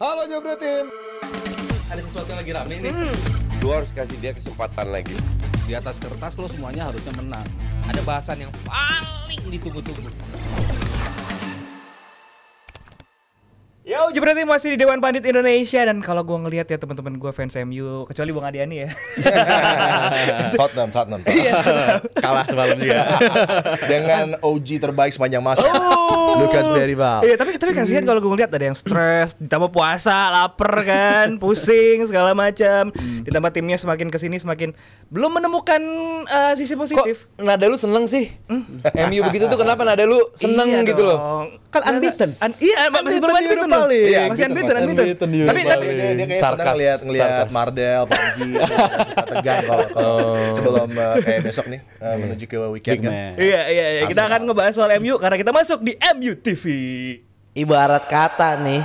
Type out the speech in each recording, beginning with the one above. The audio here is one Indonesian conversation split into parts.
Halo Jebret Tim. Ada sesuatu yang lagi rame nih. Lu harus kasih dia kesempatan lagi. Di atas kertas lo semuanya harusnya menang. Ada bahasan yang paling ditunggu-tunggu. Yo, Jebret Tim masih di Dewan Pandit Indonesia. Dan kalau gue ngelihat ya teman-teman gue fans MU, kecuali Bang Adiani ya. Tottenham. Kalah semalam juga. Dengan OG terbaik sepanjang masa. Lucas Berrival. Iya, tapi kasihan kalau gue ngeliat ada yang stres, ditambah puasa, lapar kan, pusing segala macam. Ditambah timnya semakin kesini semakin belum menemukan sisi positif. Kok nada lu seneng sih? MU begitu tuh kenapa nada lu seneng Iya gitu loh? dong. Kan unbeaten. Iya, masih belum unbeaten loh. Iya, Masih gitu, unbeaten. Tapi dia kayak senang ngeliat Mardel, Panji, suka tegang kalau sebelum kayak besok nih menuju ke weekend kan. Iya. Kita akan ngebahas soal MU karena kita masuk di MU TV. Ibarat kata nih,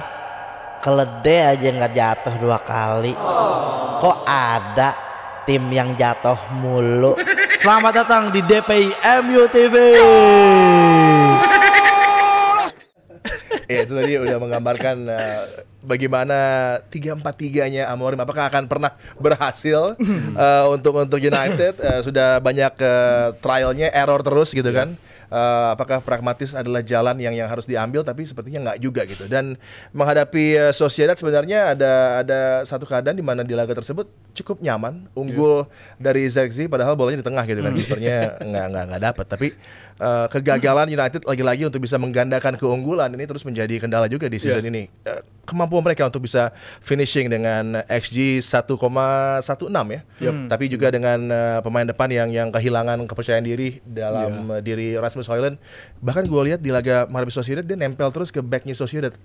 keledai aja nggak jatuh 2 kali. Kok ada tim yang jatuh mulu? Selamat datang di DPI MU TV. Ya itu tadi udah menggambarkan bagaimana 3-4-3-nya Amorim apakah akan pernah berhasil untuk United. Sudah banyak trialnya, error terus gitu kan. Apakah pragmatis adalah jalan yang harus diambil, tapi sepertinya nggak juga gitu. Dan menghadapi Sociedad sebenarnya ada satu keadaan di mana di laga tersebut cukup nyaman, unggul dari Zirkzee padahal bolanya di tengah gitu kan. Kipernya nggak dapat, tapi kegagalan United lagi-lagi untuk bisa menggandakan keunggulan ini terus menjadi kendala juga di season ini. Kemampuan mereka untuk bisa finishing dengan XG 1,16 ya. Tapi juga dengan pemain depan yang kehilangan kepercayaan diri dalam diri Rasmus Højlund. Bahkan gue lihat di laga menghadapi Sociedad dia nempel terus ke backnya Sociedad.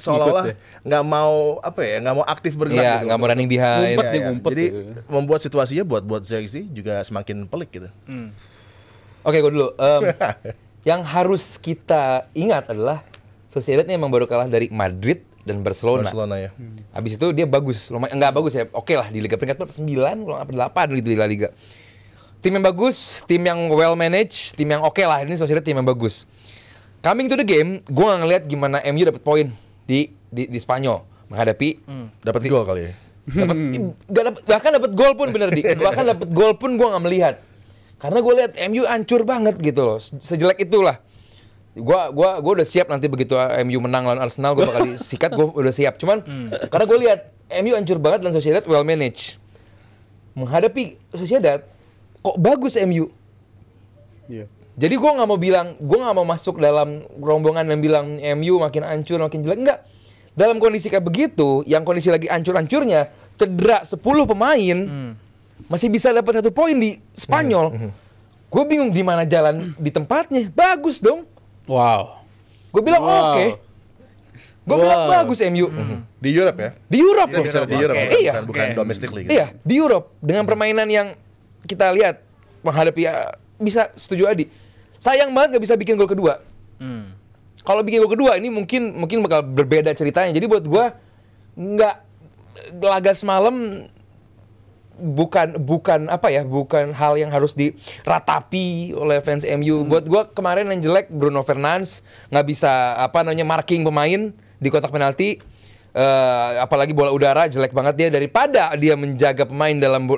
Seolah-olah nggak mau nggak mau aktif bergerak. Iya, gitu. nggak mau running behind. Ngumpet. Jadi membuat situasinya buat Zirkzee juga semakin pelik gitu. Oke, gue dulu. Yang harus kita ingat adalah Sociedad ini emang baru kalah dari Madrid dan Barcelona ya. Habis itu dia bagus, lumayan enggak bagus ya. Oke lah di Liga peringkat 9 kalau nggak 8 gitu di La Liga. Tim yang bagus, tim yang well managed, tim yang oke lah. Ini Sociedad tim yang bagus. Coming to the game, gue nggak ngeliat gimana MU dapat poin di Spanyol menghadapi Dapat gol kali ya. bahkan dapat gol pun bener bahkan dapat gol pun gue nggak melihat karena gue lihat MU hancur banget gitu loh, sejelek itulah. Gua udah siap nanti begitu MU menang lawan Arsenal gue bakal disikat, gue udah siap. Cuman karena gue lihat MU hancur banget dan Sociedad well managed. Menghadapi Sociedad kok bagus MU. Iya. Jadi gue nggak mau masuk dalam rombongan yang bilang MU makin hancur makin jelek, enggak. Dalam kondisi kayak begitu, yang kondisi lagi hancur-hancurnya, cedera 10 pemain, masih bisa dapat 1 poin di Spanyol. Gue bingung di mana jalan di tempatnya. Bagus dong. Wow. Gue bilang oke. Gue bilang bagus MU. Di Europe ya? Di Europe loh. Bicara di Europe, Iya. bukan domestically gitu. Iya, di Europe dengan permainan yang kita lihat menghadapi bisa setuju Adi. Sayang banget gak bisa bikin gol kedua. Kalau bikin gol kedua ini mungkin bakal berbeda ceritanya. Jadi buat gue nggak laga semalam bukan hal yang harus diratapi oleh fans MU. Buat gue kemarin yang jelek Bruno Fernandes nggak bisa marking pemain di kotak penalti. Apalagi bola udara jelek banget dia, daripada dia menjaga pemain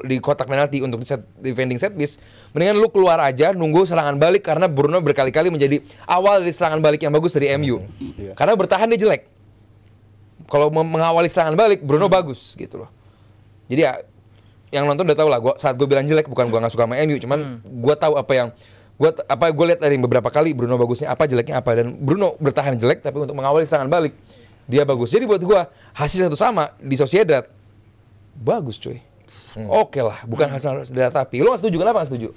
di kotak penalti untuk defending set piece, mendingan lu keluar aja nunggu serangan balik karena Bruno berkali-kali menjadi awal dari serangan balik yang bagus dari MU. Karena bertahan dia jelek. Kalau mengawali serangan balik Bruno bagus gitu loh. Jadi ya yang nonton udah tahu lah, saat gue bilang jelek bukan gue nggak suka sama MU, cuman gue tahu apa yang gue lihat dari beberapa kali Bruno bagusnya apa, jeleknya apa, dan Bruno bertahan jelek tapi untuk mengawali serangan balik dia bagus. Jadi buat gue hasil 1 sama di Sociedad bagus cuy. Oke lah, bukan hasil harus diratapi. Lo nggak setuju? Kenapa nggak setuju?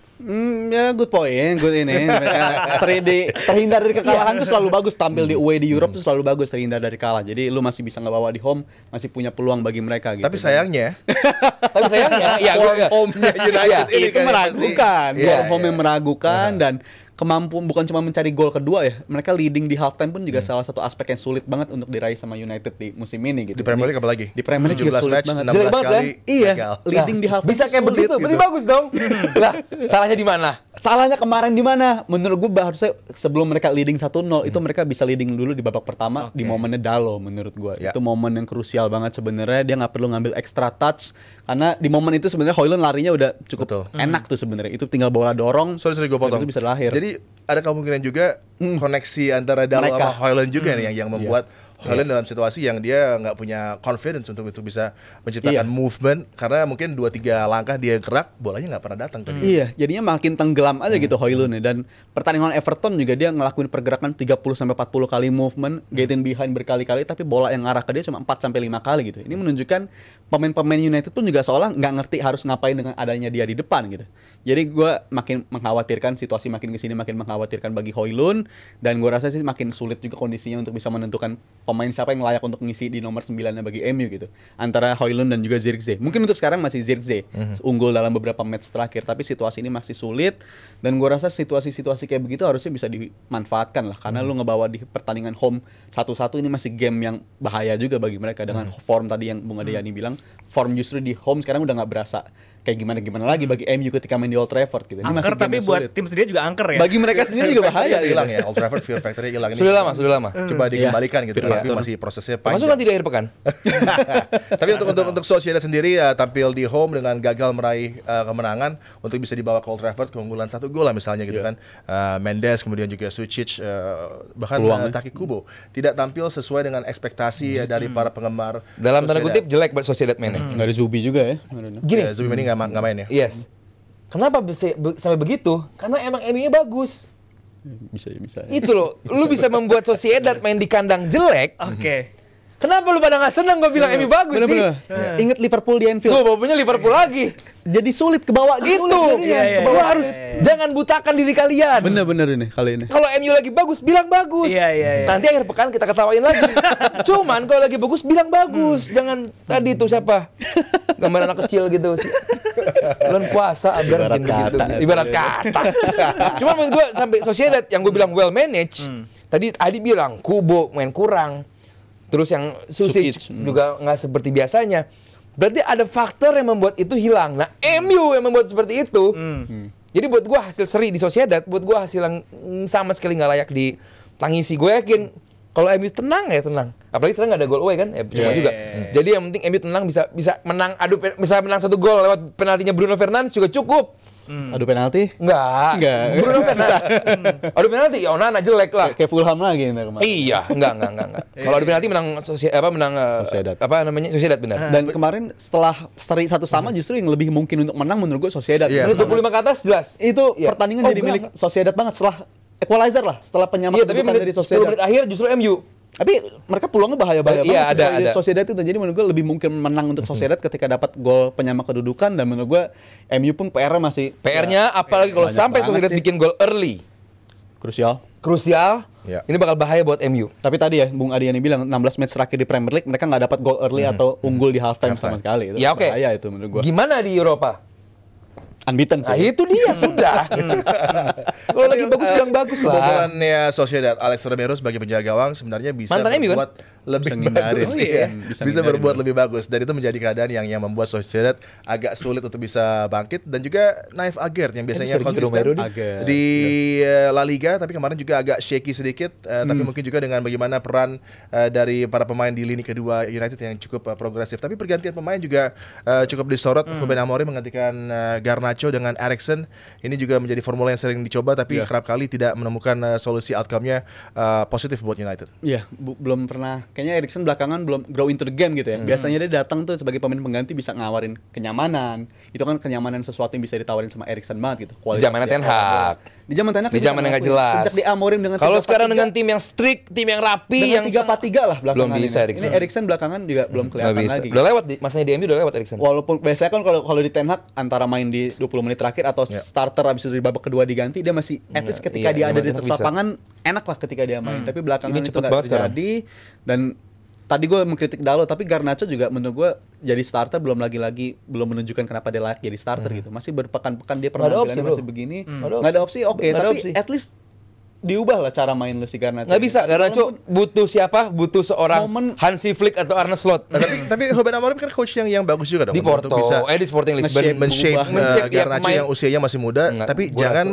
Ya good point, good ini. Mereka sering terhindar dari kekalahan tuh selalu bagus. Tampil di away di Europe tuh selalu bagus terhindar dari kalah. Jadi lu masih bisa ngebawa di home, masih punya peluang bagi mereka gitu. Tapi sayangnya ya home-nya United ini itu meragukan. Home yang meragukan dan kemampuan bukan cuma mencari gol kedua ya, mereka leading di halftime pun juga salah satu aspek yang sulit banget untuk diraih sama United di musim ini gitu. Di Premier League apalagi? Di Premier League juga 17 sulit match, banget. 16 Jelek banget, kali Iya, gagal. leading di halftime bisa kayak sulit begitu, berarti gitu. bagus dong. Lah, salahnya di mana? Salahnya kemarin di mana? Menurut gue harusnya sebelum mereka leading 1-0 itu mereka bisa leading dulu di babak pertama di momennya Dalo menurut gue. Ya. Itu momen yang krusial banget sebenarnya. Dia nggak perlu ngambil extra touch karena di momen itu sebenarnya Højlund larinya udah cukup Betul. enak tuh sebenarnya. Itu tinggal bola dorong. Sorry gue potong. dan itu bisa lahir. Jadi ada kemungkinan juga koneksi antara Dalo Mereka. sama Højlund juga nih yang membuat Højlund dalam situasi yang dia nggak punya confidence untuk itu bisa menciptakan movement karena mungkin 2-3 langkah dia gerak bolanya nggak pernah datang ke dia. Iya, jadinya makin tenggelam aja gitu Højlund ya. Dan pertandingan Everton juga dia ngelakuin pergerakan 30-40 kali movement, get in behind berkali-kali tapi bola yang ngarah ke dia cuma 4-5 kali gitu. Ini menunjukkan pemain-pemain United pun juga seolah nggak ngerti harus ngapain dengan adanya dia di depan gitu. Jadi gue makin mengkhawatirkan, situasi makin kesini makin mengkhawatirkan bagi Højlund. Dan gue rasa sih makin sulit juga kondisinya untuk bisa menentukan pemain siapa yang layak untuk ngisi di nomor 9-nya bagi MU gitu. Antara Højlund dan juga Zirkzee. Mungkin untuk sekarang masih Zirkzee unggul dalam beberapa match terakhir, tapi situasi ini masih sulit dan gue rasa situasi-situasi kayak begitu harusnya bisa dimanfaatkan lah karena lu ngebawa di pertandingan home 1-1 ini masih game yang bahaya juga bagi mereka dengan form tadi yang Bung Adeyani bilang, form justru di home sekarang udah nggak berasa kayak gimana lagi bagi MU ketika main di Old Trafford gitu. Ini masih Angker game tapi yang buat sulit. tim sendiri juga angker ya. Bagi mereka sendiri juga bahaya Hilang gitu. ya Old Trafford Fear Factory hilang ini. Sudah lama. Coba dikembalikan gitu Fear tapi Factor. masih prosesnya Masuk panjang. nanti di akhir pekan. Tapi untuk Sociedad sendiri tampil di home dengan gagal meraih kemenangan untuk bisa dibawa ke Old Trafford keunggulan 1 gol lah misalnya gitu kan. Mendes kemudian juga Sucic bahkan Taki Kubo tidak tampil sesuai dengan ekspektasi dari para penggemar. Dalam tanda Sociedad. kutip jelek buat Sociedad mainnya. Nggak ada Zubi juga ya. Gini, Zubi ini nggak main ya. yes. Kenapa bisa sampai begitu? Karena emang MU-nya bagus. Bisa. Itu loh, lu bisa membuat Sociedad main di kandang jelek. Oke. Kenapa lu pada nggak seneng gue bilang MU bagus sih? Bener-bener. Ingat Liverpool di Anfield. Tuh, bawanya Liverpool lagi. Jadi sulit ke bawah Gitu. Iya, Lu iya. harus jangan butakan diri kalian. Bener-bener ini kali ini. Kalau MU lagi bagus, bilang bagus. Iya. Nanti akhir pekan kita ketawain lagi. Cuman kalau lagi bagus, bilang bagus. Jangan tadi tuh siapa? Gambar anak kecil gitu. Bulan puasa, Abrar Ibarat gitu. kata. Ibarat kata. Cuman menurut gue sampai Sociedad yang gue bilang well managed. Tadi Adi bilang Kubo main kurang. Terus yang Susic juga nggak seperti biasanya. Berarti ada faktor yang membuat itu hilang. Nah, MU yang membuat seperti itu. Jadi buat gue hasil seri di Sociedad, buat gue hasil yang sama sekali nggak layak ditangisi. Gue yakin kalau MU tenang ya tenang. Apalagi sekarang nggak ada gol away kan? Cuma juga. Jadi yang penting MU tenang bisa menang. Bisa menang 1 gol lewat penaltinya Bruno Fernandes juga cukup. Adu penalti. Enggak. Bruno Fernandes. Adu penalti ya Onana jelek lah. Kayak Fulham lagi ini kemarin. Iya, enggak. Kalau adu penalti menang Sociedad. Sociedad benar. Dan kemarin setelah seri 1-1 justru yang lebih mungkin untuk menang menurut gue Sociedad. Iya, Menit 25 ke atas jelas. Itu Iya. pertandingan Oh, jadi enggak, milik Sociedad banget setelah equalizer lah, setelah penyamaran Iya, tapi menit dari 10 Sociedad. menit akhir justru MU. Tapi mereka peluangnya bahaya-bahaya Iya, banget ada. Sociedad itu. Jadi menurut gue lebih mungkin menang untuk Sociedad ketika dapat gol penyama kedudukan. Dan menurut gue MU pun PR-nya masih PR-nya apalagi kalau banyak sampai banget Sociedad sih. bikin gol early. krusial. Krusial. Ya. Ini bakal bahaya buat MU. Tapi tadi ya Bung Adiyani bilang 16 match terakhir di Premier League mereka nggak dapat gol early atau unggul di halftime sama sekali. Itu Ya oke. bahaya itu menurut gue. Gimana di Eropa? Unbeaten Nah sih. itu dia sudah. Kalau lagi bagus bilang bagus lah. Kebobolannya Sociedad Alex Romero sebagai penjaga gawang sebenarnya bisa Mantan MU kan? berbuat lebih Bisa ngindarin. bagus. Oh, iya. Iya. Bisa Bisa ngindarin. berbuat lebih bagus dan itu menjadi keadaan yang membuat Sociedad agak sulit untuk bisa bangkit dan juga Naif Aguerd yang biasanya Sergio konsisten Romero nih. Aguerd, di La Liga tapi kemarin juga agak shaky sedikit tapi mungkin juga dengan bagaimana peran dari para pemain di lini kedua United yang cukup progresif tapi pergantian pemain juga cukup disorot. Ruben Amorim menggantikan Garnacho dengan Eriksen. Ini juga menjadi formula yang sering dicoba tapi kerap kali tidak menemukan solusi outcome-nya positif buat United. Iya, belum pernah. Kayaknya Eriksen belakangan belum grow into the game gitu ya. Biasanya dia datang tuh sebagai pemain pengganti bisa ngawarin kenyamanan. Itu kan kenyamanan sesuatu yang bisa ditawarin sama Eriksen banget gitu. Di zaman Ten Hag. Di zaman Ten Hag. Di zaman yang nggak jelas. Sejak di Amorim dengan Kalau 3-4-3, sekarang dengan tim yang strict, tim yang rapi, dengan yang 3-4-3 lah belakangan belum bisa ini. Eriksen. Ini Eriksen belakangan juga belum Nggak kelihatan bisa. lagi. Udah lewat masanya di MU udah lewat Eriksen. Walaupun biasanya kan kalau di Ten Hag antara main di 20 menit terakhir atau starter abis itu di babak kedua diganti dia masih at least ketika iya, dia ada zaman di Ten Hag atas bisa. lapangan enak lah ketika dia main. Tapi belakangan Ini itu cepet nggak banget sekarang. terjadi dan tadi gue mengkritik Dalot, tapi Garnacho juga menurut gue jadi starter belum menunjukkan kenapa dia layak jadi starter gitu. Masih berpekan-pekan dia penampilannya masih begini. Nggak ada opsi, oke, Nggak ada tapi opsi. at least diubah lah cara main lu si Garnacho. Nggak bisa, Garnacho butuh siapa? Butuh seorang Momen- Hansi Flick atau Arne Slot. Nah, tapi Ruben Amorim kan coach yang bagus juga dong Di untuk Porto, bisa di Sporting Lisbon. men-shape Men-shape, ya, Garnacho pemain. yang usianya masih muda. Nggak, Tapi gua jangan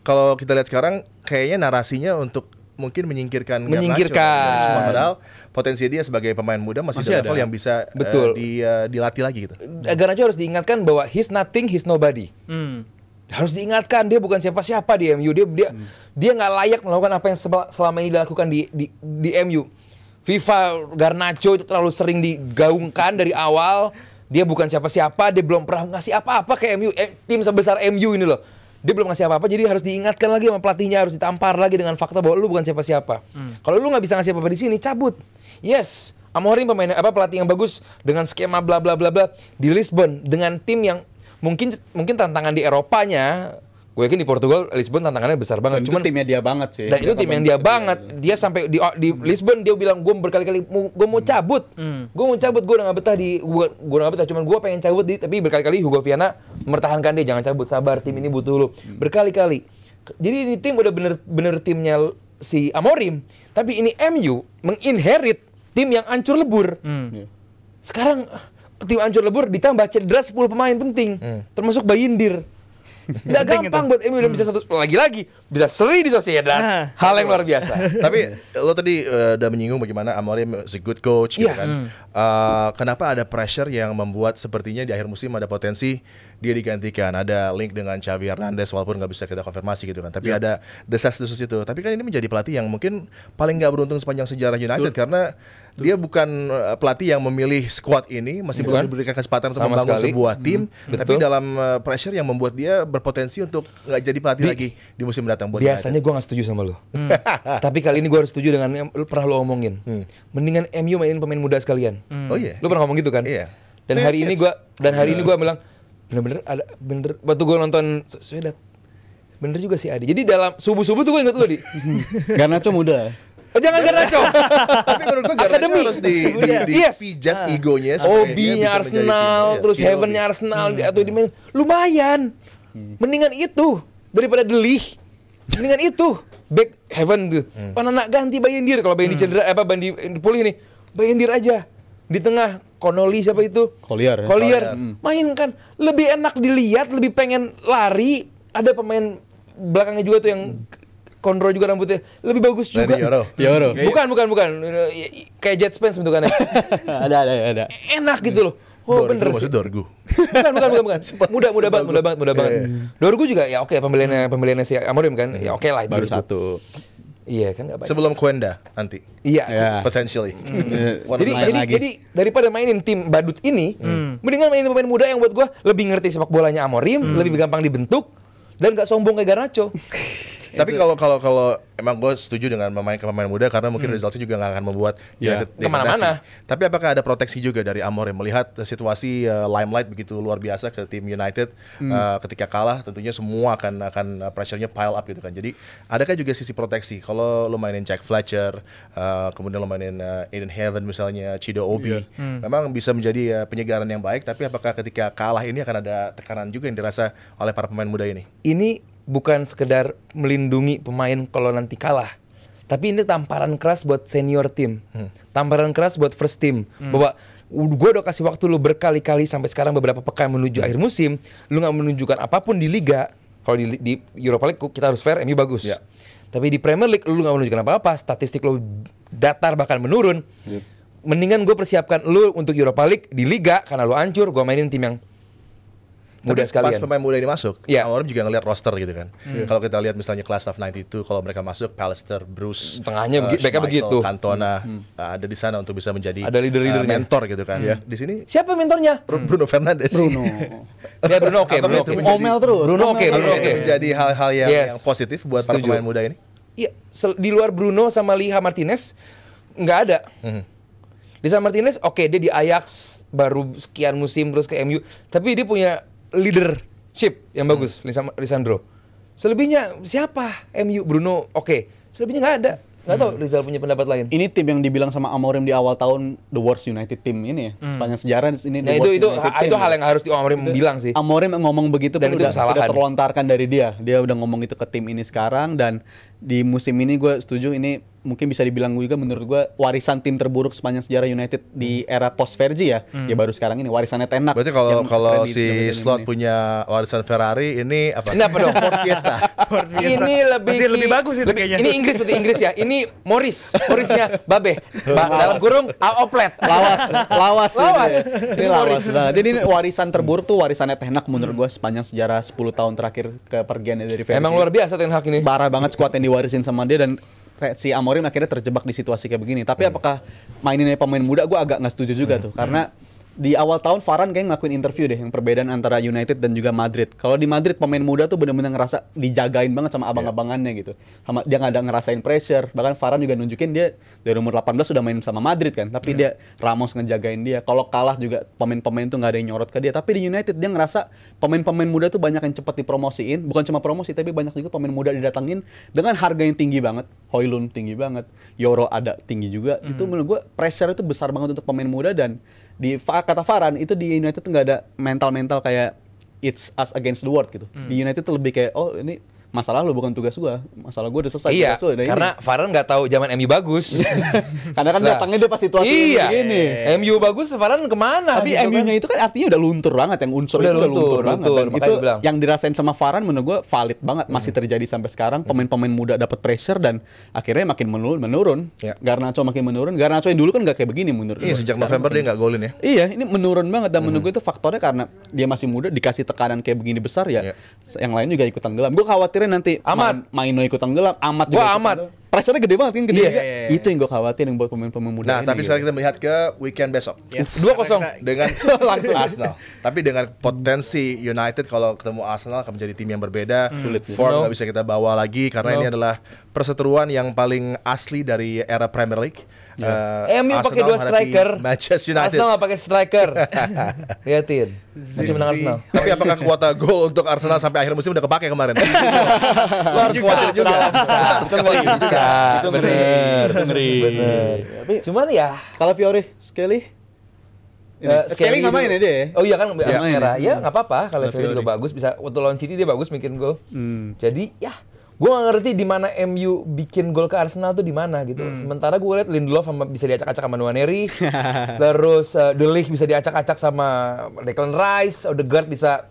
kalau kita lihat sekarang kayaknya narasinya untuk mungkin menyingkirkan Garnacho dari semua, padahal potensi dia sebagai pemain muda masih di level ada. yang bisa Betul. dilatih lagi gitu. Garnacho harus diingatkan bahwa he's nothing, he's nobody. Harus diingatkan dia bukan siapa-siapa di MU. Dia nggak layak melakukan apa yang selama ini dilakukan di MU. FIFA Garnacho itu terlalu sering digaungkan dari awal. Dia bukan siapa-siapa, dia belum pernah ngasih apa-apa ke MU. Tim sebesar MU ini loh. Dia belum ngasih apa-apa, jadi harus diingatkan lagi sama pelatihnya, harus ditampar lagi dengan fakta bahwa lu bukan siapa-siapa. Kalau lu nggak bisa ngasih apa-apa di sini, cabut. Yes, Amorim pelatih yang bagus dengan skema bla bla bla bla di Lisbon dengan tim yang mungkin tantangan di Eropanya, gue yakin di Portugal, Lisbon tantangannya besar banget. Cuman timnya dia banget sih. Dan itu tim yang dia banget. Dia sampai di Lisbon dia bilang gue berkali-kali gue mau cabut. Gue mau cabut, gue udah gak betah gue gak betah, cuman gue pengen cabut tapi berkali-kali Hugo Viana mempertahankan dia, jangan cabut, sabar, tim ini butuh lu. Berkali-kali. Jadi ini tim udah bener timnya si Amorim, tapi ini MU menginherit tim yang hancur lebur. Sekarang tim hancur lebur ditambah cedera 10 pemain penting, termasuk Bayindir. Nggak gampang buat MU dan bisa lagi-lagi bisa seri di Sociedad. Hal yang luar biasa. Tapi lo tadi udah menyinggung bagaimana Amorim is a good coach gitu kan. Kenapa ada pressure yang membuat sepertinya di akhir musim ada potensi dia digantikan, ada link dengan Xavi Hernandez walaupun nggak bisa kita konfirmasi gitu kan. Tapi ada desas-desus itu. Tapi kan ini menjadi pelatih yang mungkin paling nggak beruntung sepanjang sejarah United karena dia bukan pelatih yang memilih squad ini, masih belum diberikan kesempatan untuk membangun sebuah tim, tapi dalam pressure yang membuat dia berpotensi untuk nggak jadi pelatih lagi di musim mendatang buat biasanya gue nggak setuju sama lo. Tapi kali ini gue harus setuju dengan yang pernah lo omongin. Mendingan MU mainin pemain muda sekalian. Oh iya. Lo pernah ngomong gitu kan? Iya. Dan hari ini gue bilang bener-bener waktu gue nonton Sociedad bener juga sih Adi. Jadi dalam subuh-subuh tuh gue inget lo di Garnacho muda. Oh, jangan Garnacho. Tapi menurut gue Garnacho harus dipijat egonya supaya dia Obi-nya bisa Arsenal, menjadi terus Heaven-nya Arsenal atau di mana. Lumayan. Mendingan itu daripada The Ligt. Mendingan itu. Back Heaven tuh. Anak ganti Bayindir kalau Bayindir cedera Bandi pulih nih. Bayindir aja. Di tengah Connolly siapa itu? Collier. Main kan lebih enak dilihat, lebih pengen lari. Ada pemain belakangnya juga tuh yang Conroy juga rambutnya lebih bagus juga. Yoro. Bukan. Kayak Jet Spence bentukannya. Ada. Enak gitu loh. Oh bener sih. Dorgu. Bukan. Mudah banget. Dorgu juga ya oke pembeliannya si Amorim kan. Ya oke lah itu. Baru Dorgu. satu. Iya kan enggak banyak. Sebelum Kuenda nanti. Iya. Potentially. Jadi daripada mainin tim badut ini, mendingan mainin pemain muda yang buat gua lebih ngerti sepak bolanya Amorim, lebih gampang dibentuk dan gak sombong kayak Garnacho. Tapi kalau emang gue setuju dengan memainkan pemain muda karena mungkin resultnya juga nggak akan membuat United kemana-mana. Tapi apakah ada proteksi juga dari Amorim melihat situasi limelight begitu luar biasa ke tim United ketika kalah tentunya semua akan pressure-nya pile up gitu kan. Jadi adakah juga sisi proteksi kalau lo mainin Jack Fletcher, kemudian lo mainin Eden Heaven misalnya, Chido Obi, memang bisa menjadi penyegaran yang baik. Tapi apakah ketika kalah ini akan ada tekanan juga yang dirasa oleh para pemain muda ini? Ini bukan sekedar melindungi pemain kalau nanti kalah, tapi ini tamparan keras buat senior tim, tamparan keras buat first team, bahwa gue udah kasih waktu lu berkali-kali sampai sekarang beberapa pekan menuju akhir musim, lu nggak menunjukkan apapun di liga. Kalau di Europa League kita harus fair, MU bagus. Tapi di Premier League lu nggak menunjukkan apa-apa, statistik lu datar bahkan menurun. Mendingan gue persiapkan lu untuk Europa League di liga karena lu hancur, gue mainin tim yang muda sekalian. Pas pemain muda ini masuk, Amorim juga ngelihat roster gitu kan. Kalau kita lihat misalnya Class of 92, kalau mereka masuk, Pallister, Bruce, tengahnya mereka begitu. Cantona ada di sana untuk bisa menjadi ada leader-leadernya, mentor gitu kan. Di sini siapa mentornya? Bruno Fernandes. Ya Bruno oke. Omel terus. Bruno oke. Menjadi hal-hal yang positif buat para pemain muda ini. Iya, di luar Bruno sama Liha Martinez nggak ada. Lisa Martinez dia di Ajax baru sekian musim terus ke MU, tapi dia punya leadership yang bagus, Lisandro. Selebihnya siapa? MU, Bruno, selebihnya nggak ada. Nggak tahu Rizal punya pendapat lain. Ini tim yang dibilang sama Amorim di awal tahun the worst United team ini ya. Sepanjang sejarah ini Nah the itu worst itu United team. itu hal yang harus Amorim bilang sih. Amorim ngomong begitu Dan pun itu udah kesalahan. terlontarkan dari dia. Dia udah ngomong itu ke tim ini sekarang, dan di musim ini gue setuju ini mungkin bisa dibilang juga menurut gue warisan tim terburuk sepanjang sejarah United di era post Fergie ya. Ya baru sekarang ini warisannya Ten Hag. Berarti kalau si Slot punya warisan Ferrari, ini apa? Ini apa dong? Ford Fiesta. Ford Fiesta. Ini lebih bagus itu kayaknya. Ini Inggris berarti Inggris ya. Ini Morrisnya Babe. Dalam kurung Oplet. Lawas. Lawas. Ini lawas. Nah, jadi ini warisan terburuk tuh warisannya Ten Hag menurut gue sepanjang sejarah 10 tahun terakhir kepergiannya dari Fergie. Emang luar biasa Ten Hag ini. Parah banget skuad yang diwarisin sama dia, dan kayak si Amorim akhirnya terjebak di situasi kayak begini. Tapi apakah maininnya pemain muda, gue agak nggak setuju juga tuh, karena di awal tahun Varane kayak ngelakuin interview deh yang perbedaan antara United dan juga Madrid. Kalau di Madrid pemain muda tuh benar-benar ngerasa dijagain banget sama abang-abangannya gitu. Dia nggak ada ngerasain pressure. Bahkan Varane juga nunjukin dia dari umur 18 sudah main sama Madrid kan. Tapi dia Ramos ngejagain dia. Kalau kalah juga pemain-pemain tuh nggak ada yang nyorot ke dia. Tapi di United dia ngerasa pemain-pemain muda tuh banyak yang cepat dipromosiin. Bukan cuma promosi, tapi banyak juga pemain muda didatangin dengan harga yang tinggi banget. Højlund tinggi banget, Yoro ada tinggi juga. Itu menurut gue pressure itu besar banget untuk pemain muda, dan kata Varane itu di United tuh nggak ada mental kayak it's us against the world gitu. Di United tuh lebih kayak ini masalah lu bukan tugas gua, masalah gua udah selesai. Iya, tugas lu, karena Varane nggak tahu zaman MU bagus. Karena kan datangnya dia pas situasi iya, begini. MU bagus, Varane kemana? Tapi gitu MU-nya itu kan artinya udah luntur banget, yang unsur Udah itu udah luntur banget. luntur, Dan makanya itu bilang. yang dirasain sama Varane menurut gua valid banget, masih terjadi sampai sekarang. Pemain-pemain muda dapat pressure dan akhirnya makin menurun. Ya. Garnacho makin menurun. Garnacho yang dulu kan nggak kayak begini menurut Iya, gua. sejak Sekarang November dia makin- nggak golin ya. Iya, ini menurun banget, dan menurut gue itu faktornya karena dia masih muda, dikasih tekanan kayak begini besar ya. Iya. Yang lain juga ikutan gelam. Gue khawatirnya nanti Ahmad. Maino ikutan gelam, Ahmad juga. Gua ikutan Ahmad. gelam. Pressure-nya gede banget kan, gede. Yes. juga. Itu yang gue khawatirin buat pemain-pemain muda Nah, ini. tapi gitu. sekarang kita melihat ke weekend besok. Yes. 2-0. Dengan Arsenal. Tapi dengan potensi United kalau ketemu Arsenal akan menjadi tim yang berbeda. Sulit. Form No. nggak bisa kita bawa lagi karena No. ini adalah perseteruan yang paling asli dari era Premier League. MU pakai Arsenal 2 menghadapi striker. Manchester United. Arsenal nggak pakai striker. Lihatin. Masih menang Arsenal. Tapi apakah kuota gol untuk Arsenal sampai akhir musim udah kepake kemarin? Lo harus khawatir juga. Harus khawatir juga. Itu bener. ngeri. Bener. Cuman ya Kalau Fiore, Skelly? Skelly nggak main ya dia ya? Oh iya kan Iya, main merah. ya. Ya nggak apa-apa kalau Fiori. Fiori juga bagus, bisa waktu lawan City dia bagus bikin gol. Jadi ya gue gak ngerti di mana MU bikin gol ke Arsenal tuh di mana gitu. Sementara gue lihat Lindelof bisa diacak-acak sama Nwaneri, terus De Ligt bisa diacak-acak sama Declan Rice, Odegaard bisa,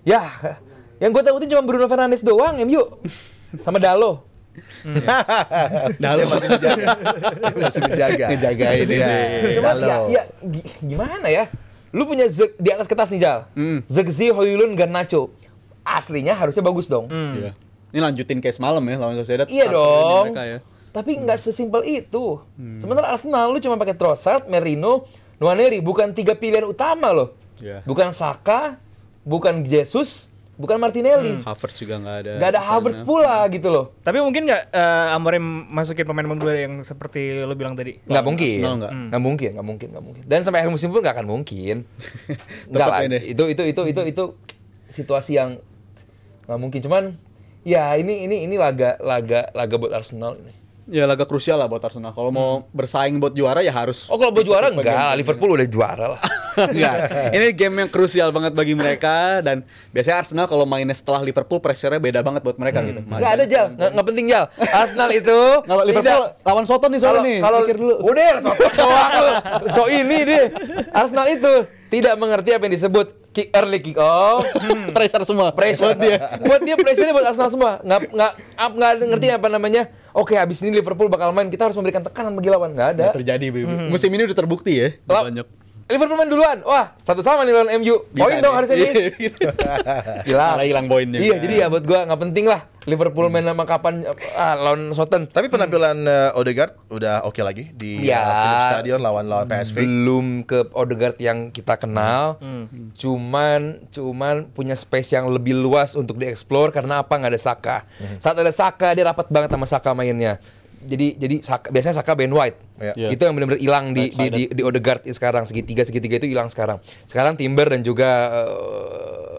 ya yang gue takutin cuma Bruno Fernandes doang MU sama Dalo. Dia masih menjaga. Dia masih menjaga. Ngejagain ini. Cuma Dalo. ya gimana ya? Lu punya di atas kertas nih Jal, Zirkzee, Højlund, Garnacho, aslinya harusnya bagus dong. Iya. Ini lanjutin kayak semalam ya lawan Sociedad. Iya Starter dong. mereka ya. Tapi nggak sesimpel itu. Sementara Arsenal lu cuma pakai Trossard, Merino, Nwaneri, bukan 3 pilihan utama loh. Iya. Bukan Saka, bukan Jesus, bukan Martinelli. Havertz juga nggak ada. Nggak ada Havertz pula gitu loh. Tapi mungkin nggak Amorim masukin pemain muda yang seperti lo bilang tadi? Nggak mungkin. Arsenal nggak. Nggak mungkin. Dan sampai akhir musim pun nggak akan mungkin. Nggak lah. ini. Itu situasi yang nggak mungkin. Cuman ya ini laga buat Arsenal ini. Ya laga krusial lah buat Arsenal. Kalau mau bersaing buat juara ya harus. Oh kalau buat juara enggak, Liverpool udah juara lah. Enggak. Ini game yang krusial banget bagi mereka, dan biasanya Arsenal kalau mainnya setelah Liverpool pressure-nya beda banget buat mereka gitu. Nggak ada Jal, nggak penting Jal. Arsenal itu Kalau Liverpool lawan Soton nih soalnya nih. kalau Pikir dulu. udah Soton doang lu. So ini deh. Arsenal itu tidak mengerti apa yang disebut early kick off. pressure semua. Pressure buat dia pressure buat Arsenal semua. Nggak ngerti apa namanya. Oke, habis ini Liverpool bakal main, kita harus memberikan tekanan bagi lawan. Nggak ada. Nggak terjadi, musim ini udah terbukti ya. Banyak. Liverpool main duluan. Wah, 1-1 nih lawan MU. Poin dong harusnya nih. Malah hilang poinnya. Iya, jadi ya buat gua nggak penting lah Liverpool main sama kapan lawan Soton. Tapi penampilan Odegaard udah oke lagi di Ya. Philips Stadion lawan PSV. Belum ke Odegaard yang kita kenal. Cuman punya space yang lebih luas untuk dieksplor karena apa? Nggak ada Saka. Saat ada Saka dia rapat banget sama Saka mainnya. Jadi biasanya Saka Ben White. Ya. Itu yang benar-benar hilang di Odegaard sekarang, segitiga itu hilang sekarang. Sekarang Timber dan juga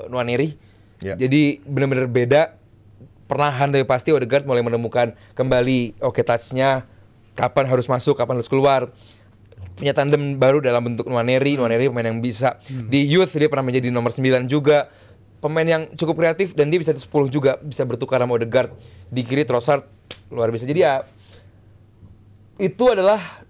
Nwaneri. Ya. Jadi benar-benar beda. Perlahan tapi pasti Odegaard mulai menemukan kembali touch-nya, kapan harus masuk, kapan harus keluar. Punya tandem baru dalam bentuk Nwaneri pemain yang bisa di youth, dia pernah menjadi nomor 9 juga. Pemain yang cukup kreatif dan dia bisa di 10 juga, bisa bertukar sama Odegaard. Di kiri Trossard luar biasa. Jadi ya itu adalah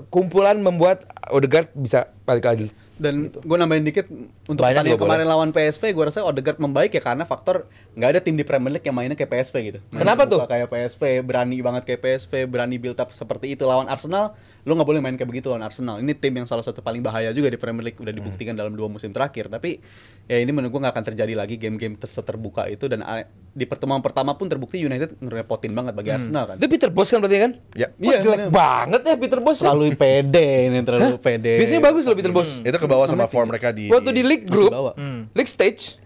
kumpulan membuat Odegaard bisa balik lagi. Dan gue nambahin dikit untuk Banyak pertandingan juga kemarin lawan PSV, gue rasa Odegaard membaik ya karena faktor nggak ada tim di Premier League yang mainnya kayak PSV gitu. Kenapa tuh? Kayak PSV, berani banget kayak PSV, berani build up seperti itu. Lawan Arsenal, lo nggak boleh main kayak begitu lawan Arsenal. Ini tim yang salah satu paling bahaya juga di Premier League, udah dibuktikan dalam 2 musim terakhir. Tapi ya ini menurut gue nggak akan terjadi lagi game-game terbuka itu. Dan di pertemuan pertama pun terbukti United ngerepotin banget bagi Arsenal kan. Itu Peter Bosz kan berarti kan? Ya. Wah, jelek banget ya Peter Bosz. Terlalu pede ini, terlalu pede. Biasanya bagus loh Peter Bosz. Itu ke bawah sama form mereka di Waktu di League Group, bawah. League Stage,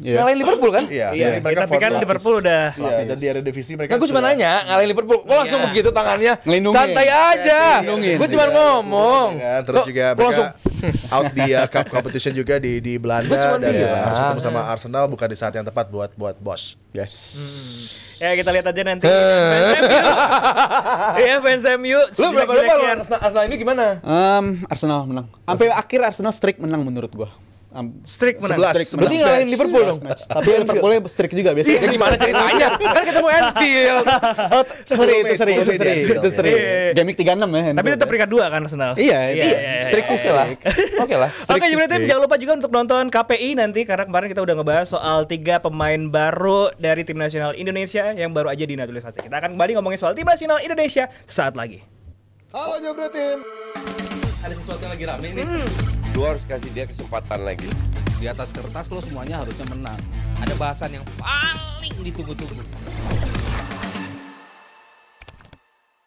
Iya. ngalahin Liverpool kan? Iya, Iya, jadi mereka tapi kan form Liverpool udah Iya, dan di Eredivisie mereka Nah, gue cuma sudah- nanya, ngalahin Liverpool, kok langsung begitu tangannya? Ngelindungin. Santai aja. Ngelindungin. Gue cuma ngomong. Kan? Terus Kok- juga kok langsung mereka out di cup competition juga di Gua Belanda cuma dan bilang. harus ketemu sama Arsenal bukan di saat yang tepat buat Bosz. Yes. ya kita lihat aja nanti. Iya fans MU. Lu berapa jelek-jeleknya. Arsenal ini gimana? Arsenal menang. Sampai akhir Arsenal streak menang menurut gua. Streak menang. 11. Berarti ngalahin Liverpool dong. Tapi Liverpoolnya streak juga Ya biasanya. gimana ceritanya? Kan ketemu Anfield. Oh, seri itu seri itu seri itu seri. Iya. Game week 36 ya. Tapi tetap peringkat 2 kan Arsenal. Iya, Streak sih lah. Oke lah. Oke, United jangan lupa juga untuk nonton KPI nanti karena kemarin kita udah ngebahas soal 3 pemain baru dari tim nasional Indonesia yang baru aja dinaturalisasi. Kita akan kembali ngomongin soal tim nasional Indonesia sesaat lagi. Halo Jabro Tim. Ada sesuatu yang lagi rame nih. Lu harus kasih dia kesempatan lagi. Di atas kertas lo semuanya harusnya menang. Ada bahasan yang paling ditunggu-tunggu.